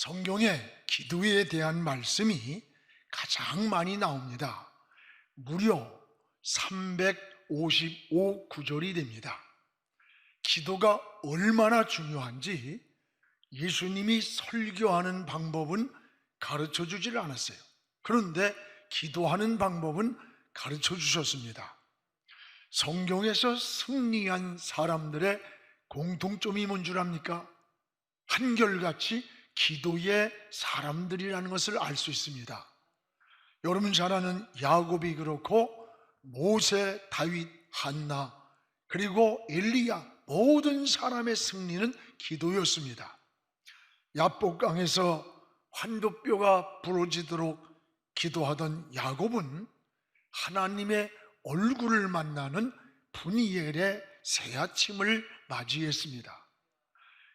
성경에 기도에 대한 말씀이 가장 많이 나옵니다. 무려 355 구절이 됩니다. 기도가 얼마나 중요한지 예수님이 설교하는 방법은 가르쳐 주질 않았어요. 그런데 기도하는 방법은 가르쳐 주셨습니다. 성경에서 승리한 사람들의 공통점이 뭔 줄 압니까? 한결같이 기도의 사람들이라는 것을 알 수 있습니다. 여러분 잘 아는 야곱이 그렇고 모세, 다윗, 한나, 그리고 엘리야, 모든 사람의 승리는 기도였습니다. 야복강에서 환도뼈가 부러지도록 기도하던 야곱은 하나님의 얼굴을 만나는 분이엘의 새아침을 맞이했습니다.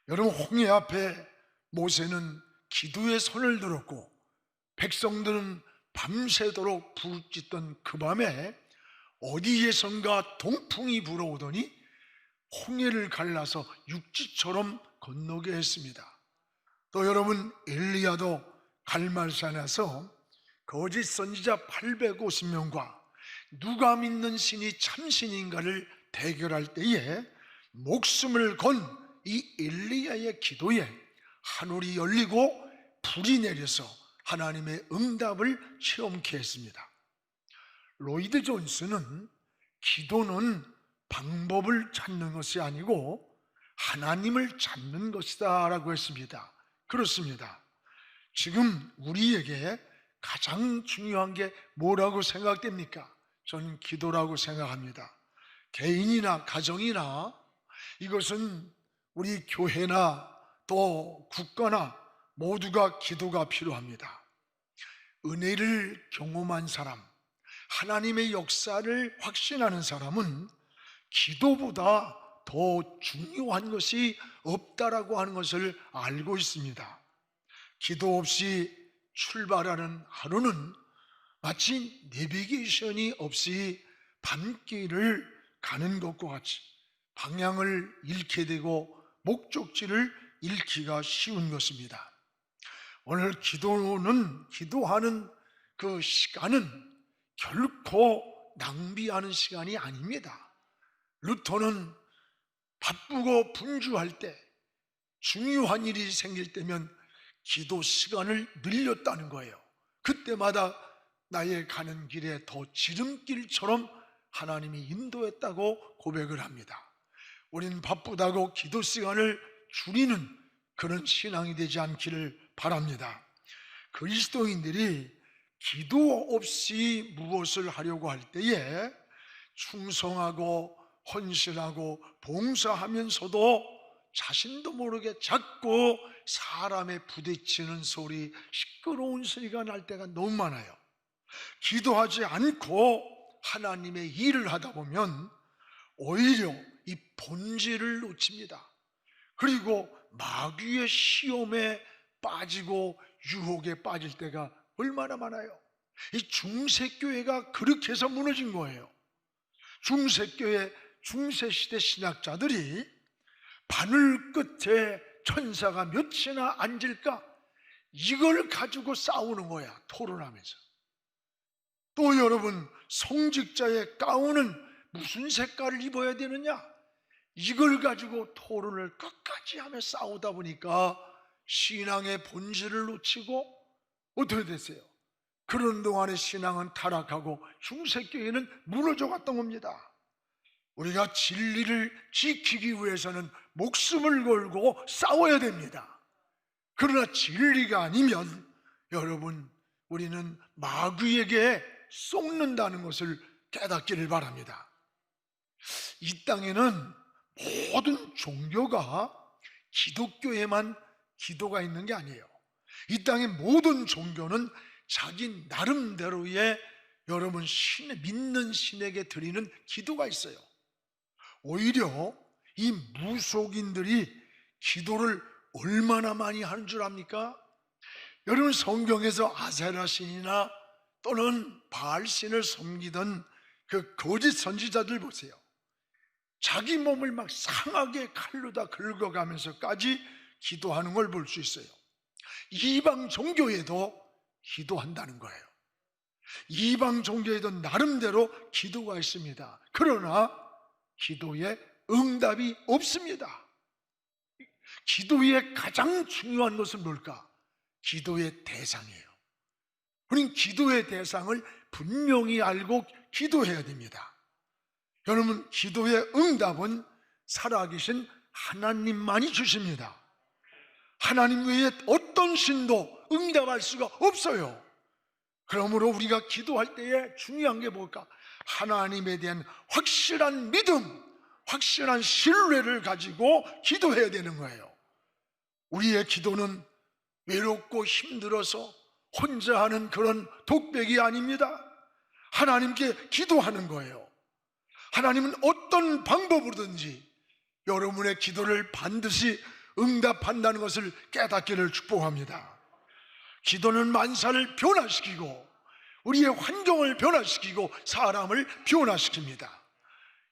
여러분, 홍해 앞에 모세는 기도의 손을 들었고 백성들은 밤새도록 부르짖던 그 밤에 어디에선가 동풍이 불어오더니 홍해를 갈라서 육지처럼 건너게 했습니다. 또 여러분, 엘리야도 갈멜산에서 거짓 선지자 850명과 누가 믿는 신이 참신인가를 대결할 때에 목숨을 건 이 엘리야의 기도에 하늘이 열리고 불이 내려서 하나님의 응답을 체험케 했습니다. 로이드 존스는 기도는 방법을 찾는 것이 아니고 하나님을 찾는 것이다 라고 했습니다. 그렇습니다. 지금 우리에게 가장 중요한 게 뭐라고 생각됩니까? 저는 기도라고 생각합니다. 개인이나 가정이나 이것은 우리 교회나 또 국가나 모두가 기도가 필요합니다. 은혜를 경험한 사람, 하나님의 역사를 확신하는 사람은 기도보다 더 중요한 것이 없다라고 하는 것을 알고 있습니다. 기도 없이 출발하는 하루는 마치 내비게이션이 없이 밤길을 가는 것과 같이 방향을 잃게 되고 목적지를 잃기가 쉬운 것입니다. 오늘 기도하는 그 시간은 결코 낭비하는 시간이 아닙니다. 루터는 바쁘고 분주할 때, 중요한 일이 생길 때면 기도 시간을 늘렸다는 거예요. 그때마다 나의 가는 길에 더 지름길처럼 하나님이 인도했다고 고백을 합니다. 우리는 바쁘다고 기도 시간을 줄이는 그런 신앙이 되지 않기를 바랍니다. 그리스도인들이 기도 없이 무엇을 하려고 할 때에 충성하고 헌신하고 봉사하면서도 자신도 모르게 자꾸 사람의 부딪히는 소리, 시끄러운 소리가 날 때가 너무 많아요. 기도하지 않고 하나님의 일을 하다 보면 오히려 이 본질을 놓칩니다. 그리고 마귀의 시험에 빠지고 유혹에 빠질 때가 얼마나 많아요. 이 중세교회가 그렇게 해서 무너진 거예요. 중세교회, 중세시대 신학자들이 바늘 끝에 천사가 몇이나 앉을까? 이걸 가지고 싸우는 거야, 토론하면서. 또 여러분, 성직자의 가운은 무슨 색깔을 입어야 되느냐? 이걸 가지고 토론을 끝까지 하며 싸우다 보니까 신앙의 본질을 놓치고 어떻게 됐어요? 그런 동안의 신앙은 타락하고 중세교회는 무너져 갔던 겁니다. 우리가 진리를 지키기 위해서는 목숨을 걸고 싸워야 됩니다. 그러나 진리가 아니면 여러분, 우리는 마귀에게 속는다는 것을 깨닫기를 바랍니다. 이 땅에는 모든 종교가 기독교에만 기도가 있는 게 아니에요. 이 땅의 모든 종교는 자기 나름대로의 여러분 믿는 신에게 드리는 기도가 있어요. 오히려 이 무속인들이 기도를 얼마나 많이 하는 줄 압니까? 여러분, 성경에서 아세라 신이나 또는 바알 신을 섬기던 그 거짓 선지자들 보세요. 자기 몸을 막 상하게 칼로 다 긁어가면서까지 기도하는 걸 볼 수 있어요. 이방 종교에도 기도한다는 거예요. 이방 종교에도 나름대로 기도가 있습니다. 그러나 기도에 응답이 없습니다. 기도의 가장 중요한 것은 뭘까? 기도의 대상이에요. 우리는 기도의 대상을 분명히 알고 기도해야 됩니다. 여러분, 기도의 응답은 살아계신 하나님만이 주십니다. 하나님 외에 어떤 신도 응답할 수가 없어요. 그러므로 우리가 기도할 때에 중요한 게 뭘까? 하나님에 대한 확실한 믿음, 확실한 신뢰를 가지고 기도해야 되는 거예요. 우리의 기도는 외롭고 힘들어서 혼자 하는 그런 독백이 아닙니다. 하나님께 기도하는 거예요. 하나님은 어떤 방법으로든지 여러분의 기도를 반드시 응답한다는 것을 깨닫기를 축복합니다. 기도는 만사를 변화시키고 우리의 환경을 변화시키고 사람을 변화시킵니다.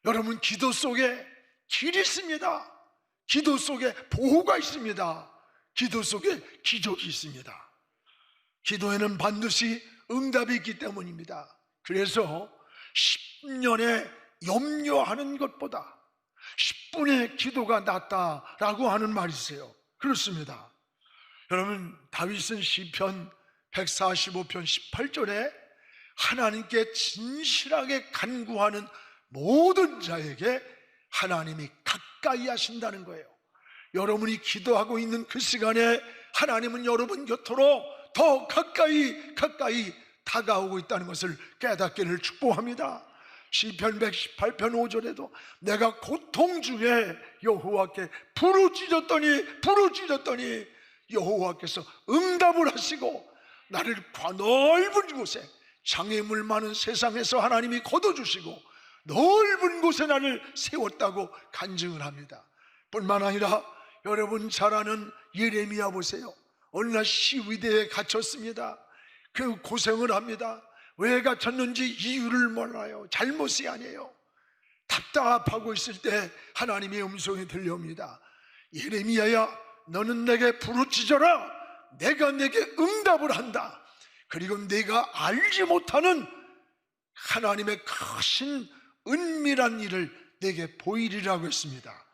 여러분, 기도 속에 길이 있습니다. 기도 속에 보호가 있습니다. 기도 속에 기적이 있습니다. 기도에는 반드시 응답이 있기 때문입니다. 그래서 10년에 염려하는 것보다 10분의 기도가 낫다라고 하는 말이 있어요. 그렇습니다. 여러분, 다윗은 시편 145편 18절에 하나님께 진실하게 간구하는 모든 자에게 하나님이 가까이 하신다는 거예요. 여러분이 기도하고 있는 그 시간에 하나님은 여러분 곁으로 더 가까이 다가오고 있다는 것을 깨닫기를 축복합니다. 시편 118편 5절에도 내가 고통 중에 여호와께 부르짖었더니 여호와께서 응답을 하시고 나를 과넓은 곳에 장애물 많은 세상에서 하나님이 걷어주시고 넓은 곳에 나를 세웠다고 간증을 합니다. 뿐만 아니라 여러분 잘 아는 예레미야 보세요. 어느 날 시위대에 갇혔습니다. 그 고생을 합니다. 왜 갇혔는지 이유를 몰라요. 잘못이 아니에요. 답답하고 있을 때 하나님의 음성이 들려옵니다. 예레미야야, 너는 내게 부르짖어라. 내가 내게 응답을 한다. 그리고 내가 알지 못하는 하나님의 크신 은밀한 일을 내게 보이리라고 했습니다.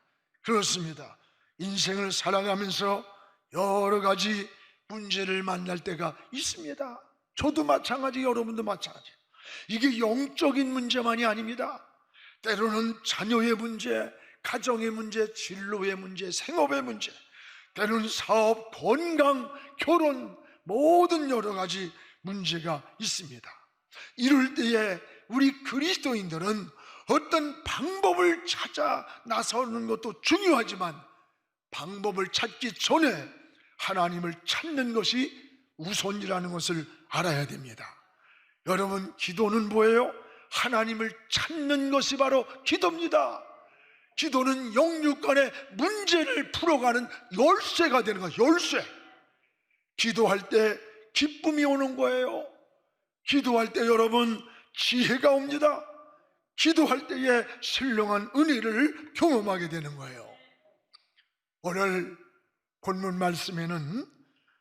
그렇습니다. 인생을 살아가면서 여러 가지 문제를 만날 때가 있습니다. 저도 마찬가지, 여러분도 마찬가지. 이게 영적인 문제만이 아닙니다. 때로는 자녀의 문제, 가정의 문제, 진로의 문제, 생업의 문제, 때로는 사업, 건강, 결혼, 모든 여러 가지 문제가 있습니다. 이럴 때에 우리 그리스도인들은 어떤 방법을 찾아 나서는 것도 중요하지만 방법을 찾기 전에 하나님을 찾는 것이 우선이라는 것을 알아야 됩니다. 여러분, 기도는 뭐예요? 하나님을 찾는 것이 바로 기도입니다. 기도는 영육간의 문제를 풀어가는 열쇠가 되는 거예요. 열쇠. 기도할 때 기쁨이 오는 거예요. 기도할 때 여러분 지혜가 옵니다. 기도할 때에 신령한 은혜를 경험하게 되는 거예요. 오늘 본문 말씀에는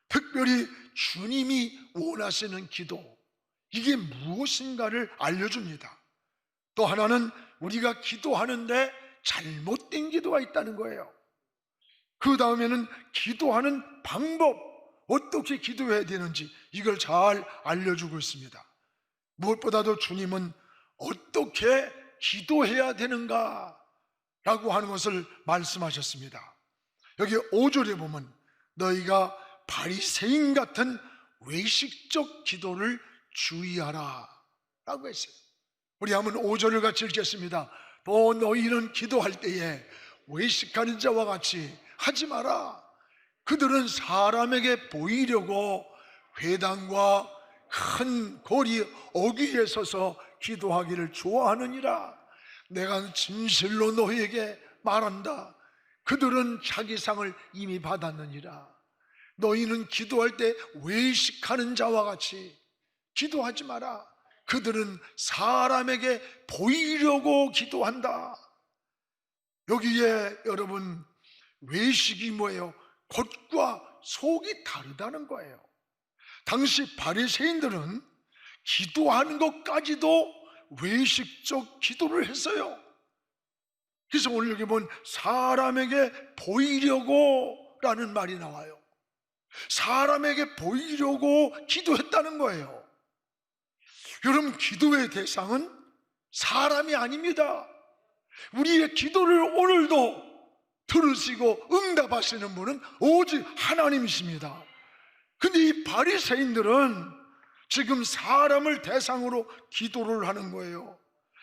특별히 주님이 원하시는 기도, 이게 무엇인가를 알려줍니다. 또 하나는 우리가 기도하는데 잘못된 기도가 있다는 거예요. 그 다음에는 기도하는 방법, 어떻게 기도해야 되는지 이걸 잘 알려주고 있습니다. 무엇보다도 주님은 어떻게 기도해야 되는가 라고 하는 것을 말씀하셨습니다. 여기 5절에 보면 너희가 바리새인 같은 외식적 기도를 주의하라 라고 했어요. 우리 한번 5절을 같이 읽겠습니다. 또 너희는 기도할 때에 외식하는 자와 같이 하지 마라. 그들은 사람에게 보이려고 회당과 큰 거리 어귀에 서서 기도하기를 좋아하느니라. 내가 진실로 너희에게 말한다. 그들은 자기 상을 이미 받았느니라. 너희는 기도할 때 외식하는 자와 같이 기도하지 마라. 그들은 사람에게 보이려고 기도한다. 여기에 여러분 외식이 뭐예요? 겉과 속이 다르다는 거예요. 당시 바리새인들은 기도하는 것까지도 외식적 기도를 했어요. 그래서 오늘 여기 보면 사람에게 보이려고 라는 말이 나와요. 사람에게 보이려고 기도했다는 거예요. 여러분, 기도의 대상은 사람이 아닙니다. 우리의 기도를 오늘도 들으시고 응답하시는 분은 오직 하나님이십니다. 근데 이 바리새인들은 지금 사람을 대상으로 기도를 하는 거예요.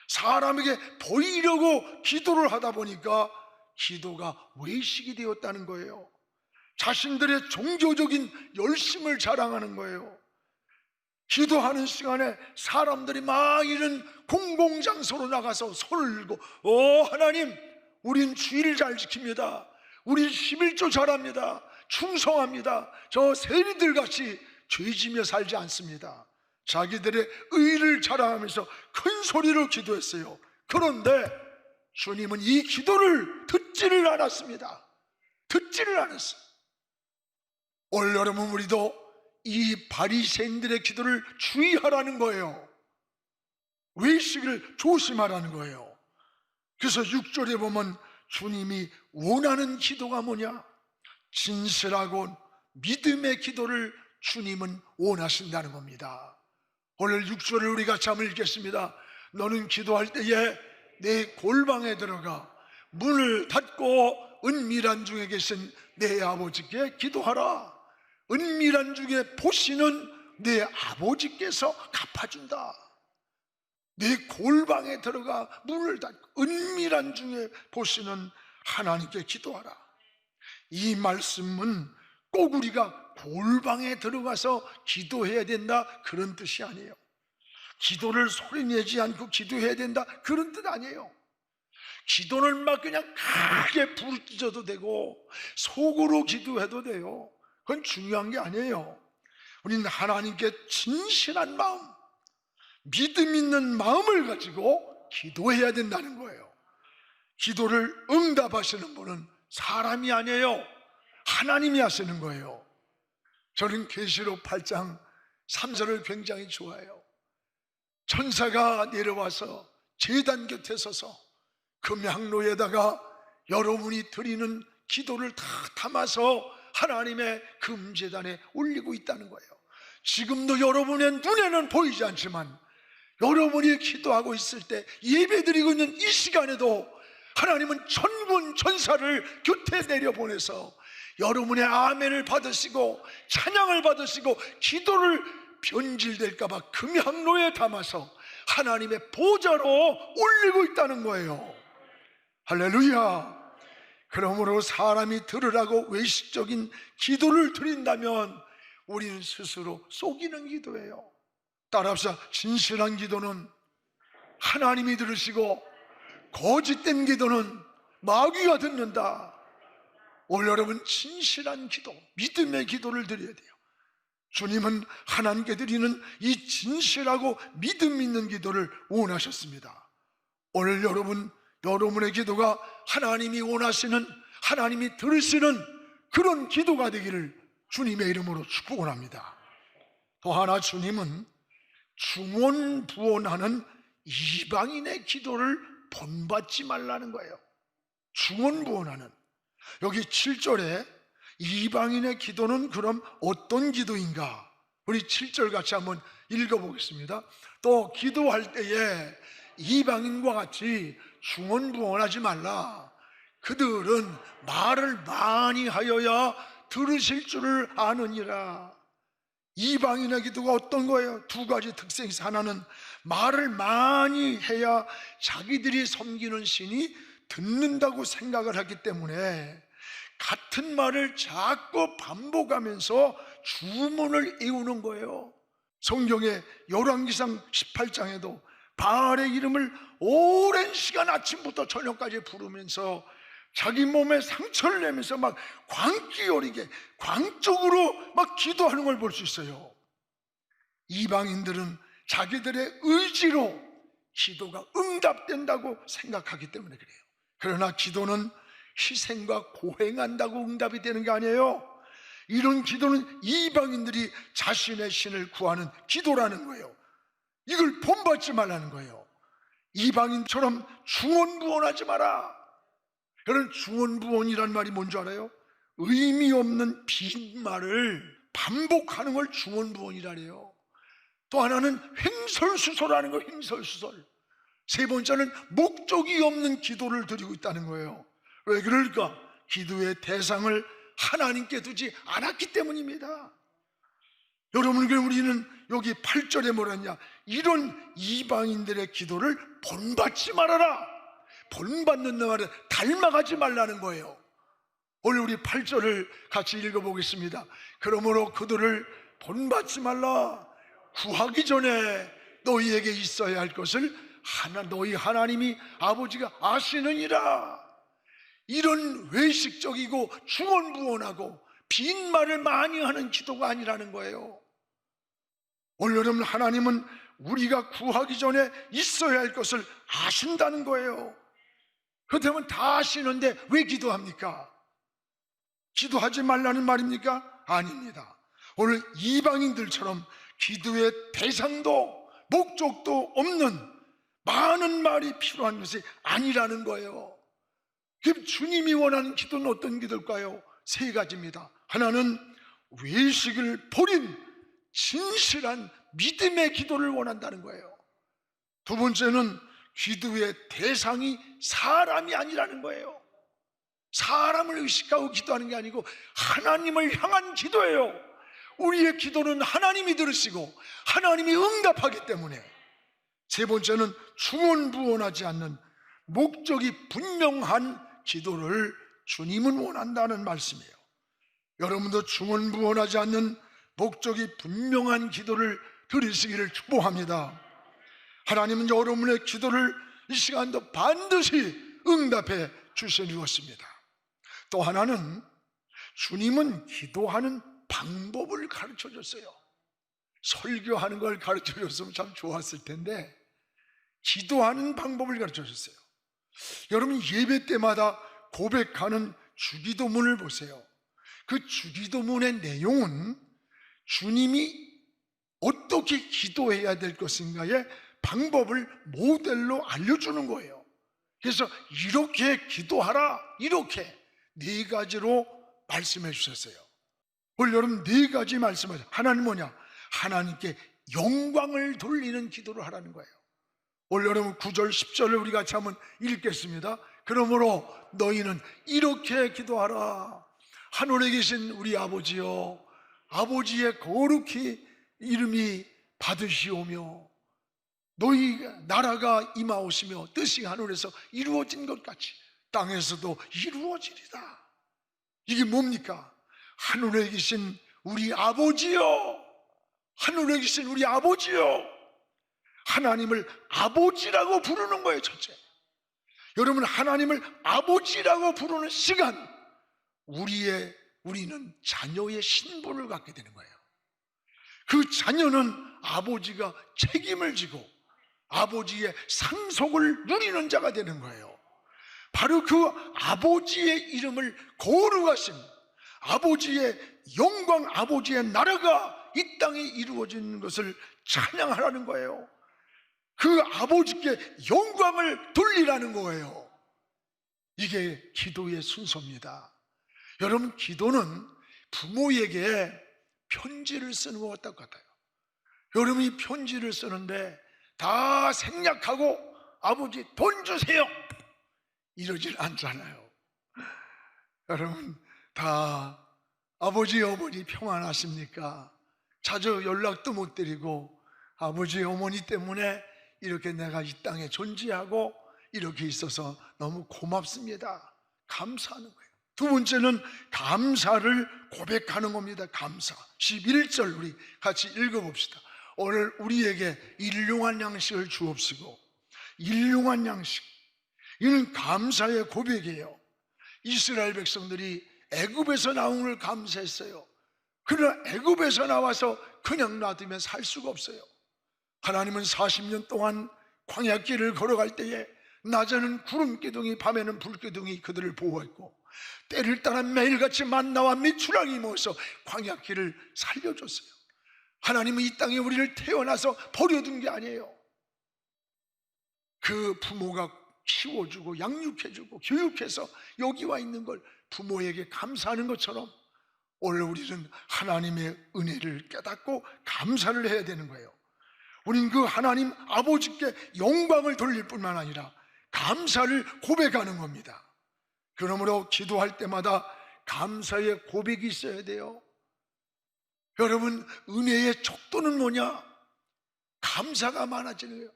사람에게 보이려고 기도를 하다 보니까 기도가 외식이 되었다는 거예요. 자신들의 종교적인 열심을 자랑하는 거예요. 기도하는 시간에 사람들이 막 이런 공공장소로 나가서 손을 들고 하나님, 우린 주일 잘 지킵니다. 우린 11조 잘합니다. 충성합니다. 저 세리들 같이 죄지며 살지 않습니다. 자기들의 의를 자랑하면서 큰 소리로 기도했어요. 그런데 주님은 이 기도를 듣지를 않았습니다. 듣지를 않았어요. 오늘 여러분, 우리도 이 바리새인들의 기도를 주의하라는 거예요. 외식을 조심하라는 거예요. 그래서 6절에 보면 주님이 원하는 기도가 뭐냐? 진실하고 믿음의 기도를 주님은 원하신다는 겁니다. 오늘 6절을 우리 같이 한번 읽겠습니다. 너는 기도할 때에 내 골방에 들어가 문을 닫고 은밀한 중에 계신 내 아버지께 기도하라. 은밀한 중에 보시는 내 아버지께서 갚아준다. 내 골방에 들어가 문을 닫고 은밀한 중에 보시는 하나님께 기도하라. 이 말씀은 꼭 우리가 골방에 들어가서 기도해야 된다, 그런 뜻이 아니에요. 기도를 소리내지 않고 기도해야 된다, 그런 뜻 아니에요. 기도는 막 그냥 크게 부르짖어도 되고 속으로 기도해도 돼요. 그건 중요한 게 아니에요. 우리는 하나님께 진실한 마음, 믿음 있는 마음을 가지고 기도해야 된다는 거예요. 기도를 응답하시는 분은 사람이 아니에요. 하나님이 하시는 거예요. 저는 계시록 8장 3절을 굉장히 좋아해요. 천사가 내려와서 제단 곁에 서서 금향로에다가 여러분이 드리는 기도를 다 담아서 하나님의 금제단에 올리고 있다는 거예요. 지금도 여러분의 눈에는 보이지 않지만 여러분이 기도하고 있을 때, 예배드리고 있는 이 시간에도 하나님은 천군 천사를 곁에 내려보내서 여러분의 아멘을 받으시고 찬양을 받으시고 기도를 변질될까 봐 금향로에 담아서 하나님의 보좌로 올리고 있다는 거예요. 할렐루야. 그러므로 사람이 들으라고 외식적인 기도를 드린다면 우리는 스스로 속이는 기도예요. 따라합시다. 진실한 기도는 하나님이 들으시고 거짓된 기도는 마귀가 듣는다. 오늘 여러분, 진실한 기도, 믿음의 기도를 드려야 돼요. 주님은 하나님께 드리는 이 진실하고 믿음 있는 기도를 원하셨습니다. 오늘 여러분의 기도가 하나님이 원하시는, 하나님이 들으시는 그런 기도가 되기를 주님의 이름으로 축복합니다. 또 하나, 주님은 중언부언하는 이방인의 기도를 본받지 말라는 거예요. 중언부언하는, 여기 7절에 이방인의 기도는 그럼 어떤 기도인가? 우리 7절 같이 한번 읽어보겠습니다. 또 기도할 때에 이방인과 같이 중언부언하지 말라. 그들은 말을 많이 하여야 들으실 줄을 아느니라. 이방인의 기도가 어떤 거예요? 두 가지 특성이 있어요. 하나는 말을 많이 해야 자기들이 섬기는 신이 듣는다고 생각을 하기 때문에 같은 말을 자꾸 반복하면서 주문을 이루는 거예요. 성경의 열왕기상 18장에도 바알의 이름을 오랜 시간 아침부터 저녁까지 부르면서 자기 몸에 상처를 내면서 막 광기어리게 광적으로 막 기도하는 걸 볼 수 있어요. 이방인들은 자기들의 의지로 기도가 응답된다고 생각하기 때문에 그래요. 그러나 기도는 희생과 고행한다고 응답이 되는 게 아니에요. 이런 기도는 이방인들이 자신의 신을 구하는 기도라는 거예요. 이걸 본받지 말라는 거예요. 이방인처럼 중언부언하지 마라. 여러분, 중언부언이란 말이 뭔지 알아요? 의미 없는 빈말을 반복하는 걸 중언부언이라래요. 또 하나는 횡설수설하는 거, 횡설수설. 세 번째는 목적이 없는 기도를 드리고 있다는 거예요. 왜 그럴까? 기도의 대상을 하나님께 두지 않았기 때문입니다. 여러분, 그럼 우리는 여기 8절에 뭐랬냐? 이런 이방인들의 기도를 본받지 말아라. 본받는 말은 닮아가지 말라는 거예요. 오늘 우리 8절을 같이 읽어보겠습니다. 그러므로 그들을 본받지 말라. 구하기 전에 너희에게 있어야 할 것을 너희 하나님이 아버지가 아시느니라. 이런 외식적이고 중언부언하고 빈말을 많이 하는 기도가 아니라는 거예요. 오늘 여러분, 하나님은 우리가 구하기 전에 있어야 할 것을 아신다는 거예요. 그렇다면 다 아시는데 왜 기도합니까? 기도하지 말라는 말입니까? 아닙니다. 오늘 이방인들처럼 기도의 대상도 목적도 없는 많은 말이 필요한 것이 아니라는 거예요. 그럼 주님이 원하는 기도는 어떤 기도일까요? 세 가지입니다. 하나는 외식을 버린 진실한 믿음의 기도를 원한다는 거예요. 두 번째는 기도의 대상이 사람이 아니라는 거예요. 사람을 의식하고 기도하는 게 아니고 하나님을 향한 기도예요. 우리의 기도는 하나님이 들으시고 하나님이 응답하기 때문에. 세 번째는 중언부언하지 않는 목적이 분명한 기도를 주님은 원한다는 말씀이에요. 여러분도 중언부언하지 않는 목적이 분명한 기도를 드리시기를 축복합니다. 하나님은 여러분의 기도를 이 시간도 반드시 응답해 주시려습니다. 또 하나는 주님은 기도하는 방법을 가르쳐 줬어요. 설교하는 걸 가르쳐 줬으면 참 좋았을 텐데 기도하는 방법을 가르쳐 줬어요. 여러분, 예배 때마다 고백하는 주기도문을 보세요. 그 주기도문의 내용은 주님이 어떻게 기도해야 될 것인가의 방법을 모델로 알려주는 거예요. 그래서 이렇게 기도하라, 이렇게 네 가지로 말씀해 주셨어요. 오늘 여러분, 네 가지 말씀하세요. 하나는 뭐냐? 하나님께 영광을 돌리는 기도를 하라는 거예요. 오늘 여러분 9절 10절을 우리 같이 한번 읽겠습니다. 그러므로 너희는 이렇게 기도하라. 하늘에 계신 우리 아버지여, 아버지의 거룩히 이름이 받으시오며 너희 나라가 임하오시며 뜻이 하늘에서 이루어진 것 같이 땅에서도 이루어지리다. 이게 뭡니까? 하늘에 계신 우리 아버지여, 하늘에 계신 우리 아버지여. 하나님을 아버지라고 부르는 거예요. 첫째, 여러분, 하나님을 아버지라고 부르는 시간, 우리는 자녀의 신분을 갖게 되는 거예요. 그 자녀는 아버지가 책임을 지고 아버지의 상속을 누리는 자가 되는 거예요. 바로 그 아버지의 이름을 거룩하신 아버지의 영광, 아버지의 나라가 이 땅에 이루어지는 것을 찬양하라는 거예요. 그 아버지께 영광을 돌리라는 거예요. 이게 기도의 순서입니다. 여러분, 기도는 부모에게 편지를 쓰는 것 같아요. 여러분이 편지를 쓰는데 다 생략하고 아버지 돈 주세요 이러질 않잖아요. 여러분, 다 아버지 어머니 평안하십니까? 자주 연락도 못 드리고 아버지 어머니 때문에 이렇게 내가 이 땅에 존재하고 이렇게 있어서 너무 고맙습니다, 감사하는 거예요. 두 번째는 감사를 고백하는 겁니다. 감사. 11절 우리 같이 읽어봅시다. 오늘 우리에게 일용한 양식을 주옵시고. 일용한 양식, 이는 감사의 고백이에요. 이스라엘 백성들이 애굽에서 나온 걸 감사했어요. 그러나 애굽에서 나와서 그냥 놔두면 살 수가 없어요. 하나님은 40년 동안 광야길을 걸어갈 때에 낮에는 구름기둥이, 밤에는 불기둥이 그들을 보호했고, 때를 따라 매일같이 만나와 미추랑이 모여서 광야길을 살려줬어요. 하나님은 이 땅에 우리를 태어나서 버려둔 게 아니에요. 그 부모가 키워주고 양육해주고 교육해서 여기 와 있는 걸 부모에게 감사하는 것처럼, 오늘 우리는 하나님의 은혜를 깨닫고 감사를 해야 되는 거예요. 우린 그 하나님 아버지께 영광을 돌릴 뿐만 아니라 감사를 고백하는 겁니다. 그러므로 기도할 때마다 감사의 고백이 있어야 돼요. 여러분, 은혜의 척도는 뭐냐? 감사가 많아지는 거예요.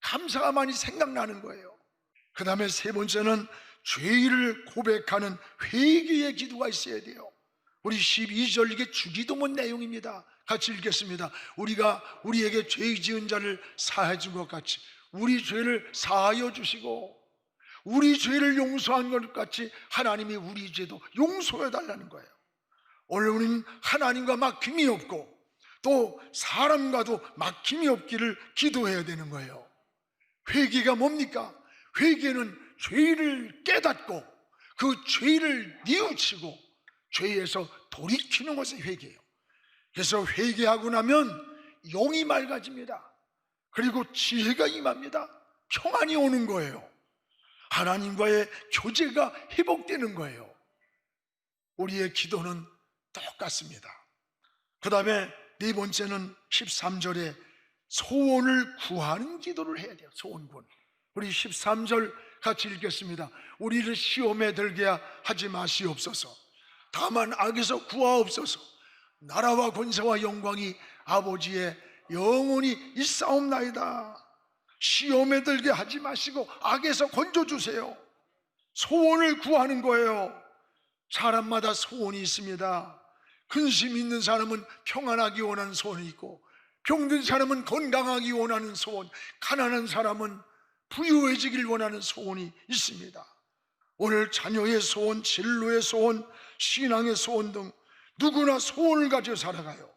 감사가 많이 생각나는 거예요. 그 다음에 세 번째는 죄를 고백하는 회개의 기도가 있어야 돼요. 우리 12절, 이게 주기도문 내용입니다. 같이 읽겠습니다. 우리가 우리에게 죄 지은 자를 사하여 준 것 같이 우리 죄를 사하여 주시고, 우리 죄를 용서한 것 같이 하나님이 우리 죄도 용서해 달라는 거예요. 오늘 우리는 하나님과 막힘이 없고 또 사람과도 막힘이 없기를 기도해야 되는 거예요. 회개가 뭡니까? 회개는 죄를 깨닫고 그 죄를 뉘우치고 죄에서 돌이키는 것이 회개예요. 그래서 회개하고 나면 영이 맑아집니다. 그리고 지혜가 임합니다. 평안이 오는 거예요. 하나님과의 교제가 회복되는 거예요. 우리의 기도는 똑같습니다. 그 다음에 네 번째는 13절에 소원을 구하는 기도를 해야 돼요. 소원군. 우리 13절 같이 읽겠습니다. 우리를 시험에 들게 하지 마시옵소서. 다만 악에서 구하옵소서. 나라와 권세와 영광이 아버지의 영원히 있사옵나이다. 시험에 들게 하지 마시고 악에서 건져주세요. 소원을 구하는 거예요. 사람마다 소원이 있습니다. 근심 있는 사람은 평안하기 원하는 소원이 있고, 병든 사람은 건강하기 원하는 소원, 가난한 사람은 부유해지길 원하는 소원이 있습니다. 오늘 자녀의 소원, 진로의 소원, 신앙의 소원 등 누구나 소원을 가지고 살아가요.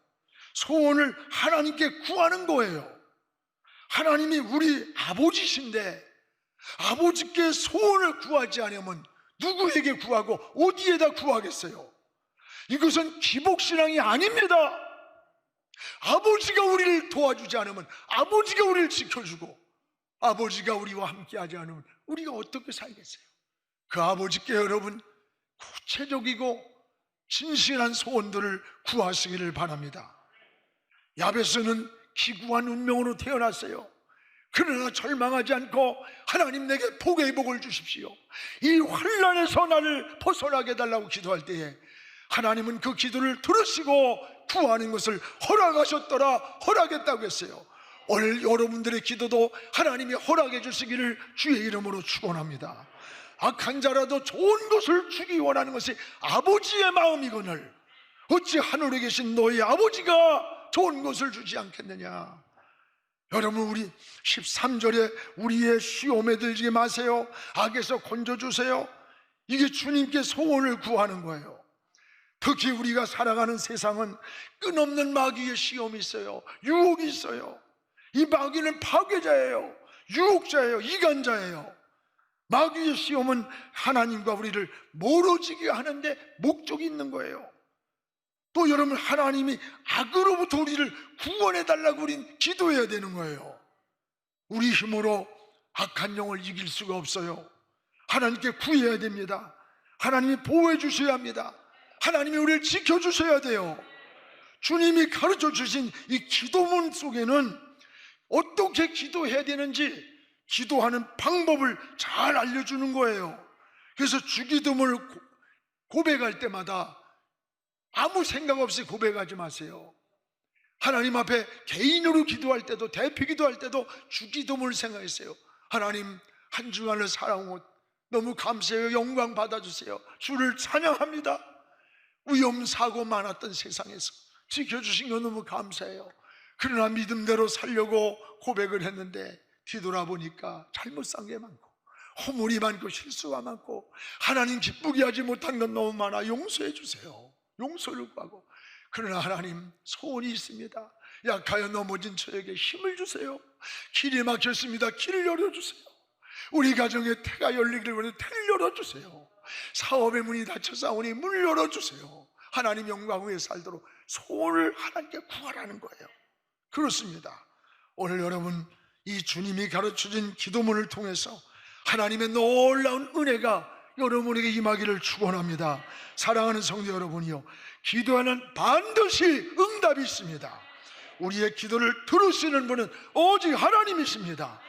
소원을 하나님께 구하는 거예요. 하나님이 우리 아버지신데 아버지께 소원을 구하지 않으면 누구에게 구하고 어디에다 구하겠어요? 이것은 기복신앙이 아닙니다. 아버지가 우리를 도와주지 않으면, 아버지가 우리를 지켜주고 아버지가 우리와 함께하지 않으면 우리가 어떻게 살겠어요? 그 아버지께 여러분 구체적이고 진실한 소원들을 구하시기를 바랍니다. 야베스는 기구한 운명으로 태어났어요. 그러나 절망하지 않고 하나님 내게 복의 복을 주십시오, 이 환난에서 나를 벗어나게 해달라고 기도할 때에 하나님은 그 기도를 들으시고 구하는 것을 허락하셨더라, 허락했다고 했어요. 오늘 여러분들의 기도도 하나님이 허락해 주시기를 주의 이름으로 축원합니다. 악한 자라도 좋은 것을 주기 원하는 것이 아버지의 마음이거늘 어찌 하늘에 계신 너희 아버지가 좋은 것을 주지 않겠느냐. 여러분, 우리 13절에 우리의 시험에 들지 마세요, 악에서 건져주세요, 이게 주님께 소원을 구하는 거예요. 특히 우리가 살아가는 세상은 끝없는 마귀의 시험이 있어요. 유혹이 있어요. 이 마귀는 파괴자예요. 유혹자예요. 이간자예요. 마귀의 시험은 하나님과 우리를 멀어지게 하는데 목적이 있는 거예요. 또 여러분, 하나님이 악으로부터 우리를 구원해달라고 우린 기도해야 되는 거예요. 우리 힘으로 악한 영을 이길 수가 없어요. 하나님께 구해야 됩니다. 하나님이 보호해 주셔야 합니다. 하나님이 우리를 지켜주셔야 돼요. 주님이 가르쳐 주신 이 기도문 속에는 어떻게 기도해야 되는지 기도하는 방법을 잘 알려주는 거예요. 그래서 주기도문을 고백할 때마다 아무 생각 없이 고백하지 마세요. 하나님 앞에 개인으로 기도할 때도, 대피 기도할 때도 주기도문을 생각했어요. 하나님, 한 주간을 살아온 것 너무 감사해요. 영광 받아주세요. 주를 찬양합니다. 위험사고 많았던 세상에서 지켜주신 거 너무 감사해요. 그러나 믿음대로 살려고 고백을 했는데 뒤돌아보니까 잘못 산 게 많고 허물이 많고 실수가 많고 하나님 기쁘게 하지 못한 건 너무 많아. 용서해 주세요. 용서를 구하고, 그러나 하나님, 소원이 있습니다. 약하여 넘어진 저에게 힘을 주세요. 길이 막혔습니다. 길을 열어주세요. 우리 가정에 태가 열리기를 원해 태를 열어주세요. 사업의 문이 닫혀사오니 문을 열어주세요. 하나님 영광 위에 살도록 소원을 하나님께 구하라는 거예요. 그렇습니다. 오늘 여러분 이 주님이 가르쳐준 기도문을 통해서 하나님의 놀라운 은혜가 여러분에게 임하기를 축원합니다. 사랑하는 성도 여러분이요, 기도에는 반드시 응답이 있습니다. 우리의 기도를 들으시는 분은 오직 하나님이십니다.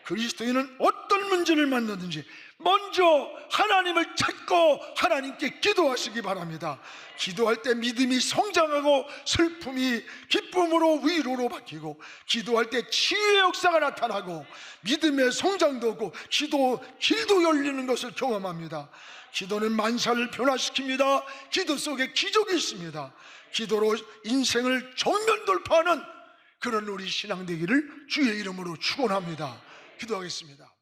그리스도인은 어떤 문제를 만나든지 먼저 하나님을 찾고 하나님께 기도하시기 바랍니다. 기도할 때 믿음이 성장하고 슬픔이 기쁨으로 위로로 바뀌고, 기도할 때 치유의 역사가 나타나고 믿음의 성장도 오고 기도 길도 열리는 것을 경험합니다. 기도는 만사를 변화시킵니다. 기도 속에 기적이 있습니다. 기도로 인생을 정면 돌파하는 그런 우리 신앙 되기를 주의 이름으로 축원합니다. 기도하겠습니다.